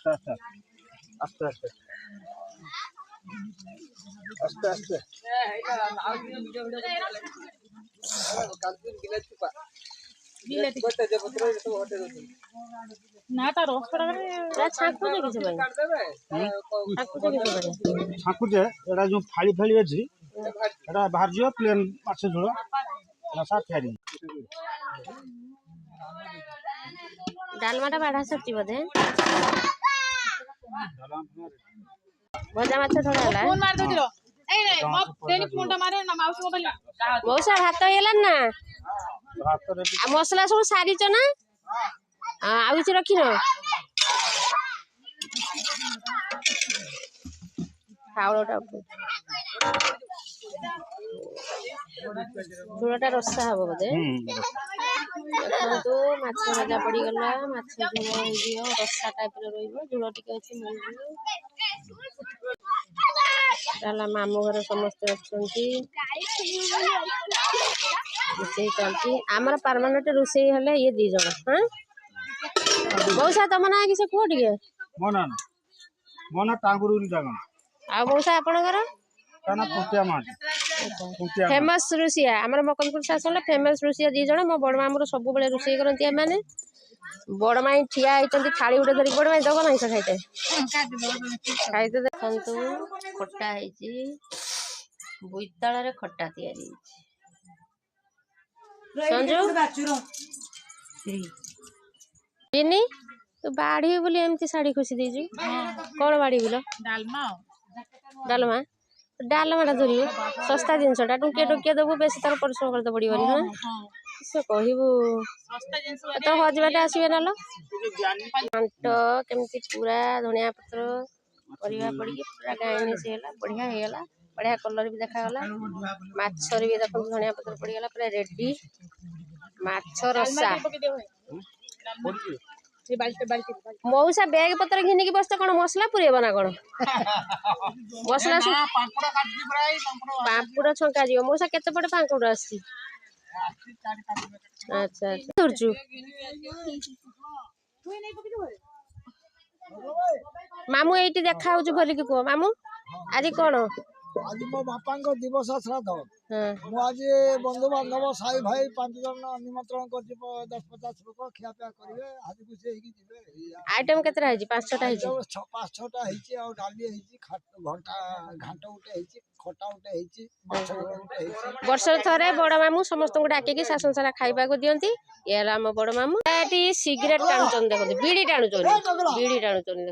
আস্তে আস্তে আস্তে আস্তে না তার রসটা ছাঁকুছে কিছু ছাঁকুছে এটা যে ফাড়ি ফাড়ি ଅଛି এটা ବାହାରି ଯିବ ପ୍ଲେନ୍ ମାଛ ଝୋଳ ରସା ତିଆରି। ଡାଲମାଟା ବାଢା ସରିଛି ବୋଧେ ଭଜା ମାଛ ଧରା ହେଲା। ମଉସା ଭାତ ହେଇଗଲାଣି ନା ଆଉ ମସଲା ସବୁ ସାରିଛ ନା ଆଉ କିଛି ରଖିନ? ଚାଉଳଟା ଝୋଳଟା ରସା ହବ ବୋଧେ। ଦେଖନ୍ତୁ ମାଛ ଭଜା ପଡିଗଲା, ମାଛ ଝୋଳ ହେଇଯିବ, ରସା ଟାଇପର ରହିବ, ଝୋଳ ଟିକେ ଅଛି ମିଳିଯିବ। ତାହେଲେ ମାମୁଁ ଘରେ ସମସ୍ତେ ଅଛନ୍ତି, ରୋଷେଇ ଚାଲିଛି। ଆମର ପରମାନେଣ୍ଟ ରୋଷେଇ ହେଲେ ଇଏ 2 ଜଣ। ହଁ ମଉସା ତମ ନାଁ କିଛି କୁହ ଟିକେ। ମୋ ନା ଟାଙ୍ଗୁରୁଲି ଜାଗା। ଆଉ ମଉସା ଆପଣଙ୍କର? ଫେମସ ରୋଷିଆ ଆମର ମକନପୁର ଶାସନରେ ଫେମସ ରୋଷିଆ 2 ଜଣ। ମୋ ବଡ ମାମୁଁର ସବୁବେଳେ ରୋଷେଇ କରନ୍ତି ଏମାନେ। ବଡ ମାଇଁ ଠିଆ ହେଇଛନ୍ତି ଥାଳି ଗୋଟେ ଧରିକି। ବଡ ମାଇଁ ଦବ ନାହିଁ ତ ଖାଇତେ ଖାଇତେ। ଦେଖନ୍ତୁ ଖଟା ହେଇଛି, ବୋଇତାଳରେ ଖଟା ତିଆରି ହେଇଛି। ଚିନି ତୁ ବାଢିବି ବୋଲି ଏମିତି ଶାଢୀ ଖୁସି ଦେଇଛୁ। କଣ ବାଢିବିଲ? ଡାଲମା ଡାଲମାଟା ଧରିବୁ, ଶସ୍ତା ଜିନିଷଟା ଟୁକିଏ ଟୁକିଏ ଦେବୁ, ବେଶୀ ତାର ପରିଶ୍ରମ କରିତେ ପଡିବନି। ହଁ ସେ କହିବୁ ତ ହଜବେଣ୍ଡ ଆସିବେ ନାଲ। ଘାଣ୍ଟ କେମିତି ପୁରା ଧଣିଆ ପତ୍ର ପରିବା ପଡିକି ପୁରା ଗାଇନିସ ହେଲା, ବଢିଆ ହେଇଗଲା, ବଢିଆ କଲର ବି ଦେଖାଗଲା। ମାଛରେ ବି ଦେଖନ୍ତୁ ଧଣିଆ ପତ୍ର ପଡିଗଲା, ପୁରା ରେଡି ମାଛ ରସା। ମଉସା ବ୍ୟାଗ ପତ୍ର ଘିନିକି ବସିଛ, କଣ ମସଲା ପୁରେଇବ ନା କଣ? ମସଲା ପାମ୍ପୁଡ ଛଙ୍କା ଯିବ। ମଉସା କେତେ ପଟେ ପାମ୍ପୁଡ ଆସିଛି? ଆଚ୍ଛା ଆଚ୍ଛା ଧରୁଛୁ। ମାମୁଁ ଏଇଠି ଦେଖା ହଉଛି ବୋଲିକି କୁହ। ମାମୁଁ ଆଜି କଣ? ଆଜି ମୋ ବାପାଙ୍କ ଦିବସ ଶ୍ରାଦ୍ଧ। ମୁଁ ଆଜି ବନ୍ଧୁବାନ୍ଧବ ସାହି ଭାଇ 5 ଜଣ ନିମନ୍ତ୍ରଣ କରିଛି। 10-50 ଲୋକ ଖିଆପିଆ କରିବେ, ହାଜି ଖୁସି ହେଇକି ଯିବେ। ଆଇଟମ କେତେଟା ହେଇଛି? 5-6ଟା ହେଇଛି। 5-6ଟା ହେଇଛି। ଆଉ ଡାଲି ହେଇଛି, ଘାଣ୍ଟ ଗୋଟେ ହେଇଛି, ଖଟା ଗୋଟେ ହେଇଛି, ମାଛ ଝୋଳ ଗୋଟେ ହେଇଛି। ବର୍ଷରେ ଥରେ ବଡ ମାମୁଁ ସମସ୍ତଙ୍କୁ ଡାକିକି ଶାସନ ସାରା ଖାଇବାକୁ ଦିଅନ୍ତି। ଇଏ ହେଲା ଆମ ବଡ ମାମୁଁ। ଏଠି ସିଗାରେଟ ଟାଣୁଛନ୍ତି, ଦେଖନ୍ତୁ ବିଡି ଟାଣୁଛନ୍ତି, ବିଡି ଟାଣୁଛନ୍ତି।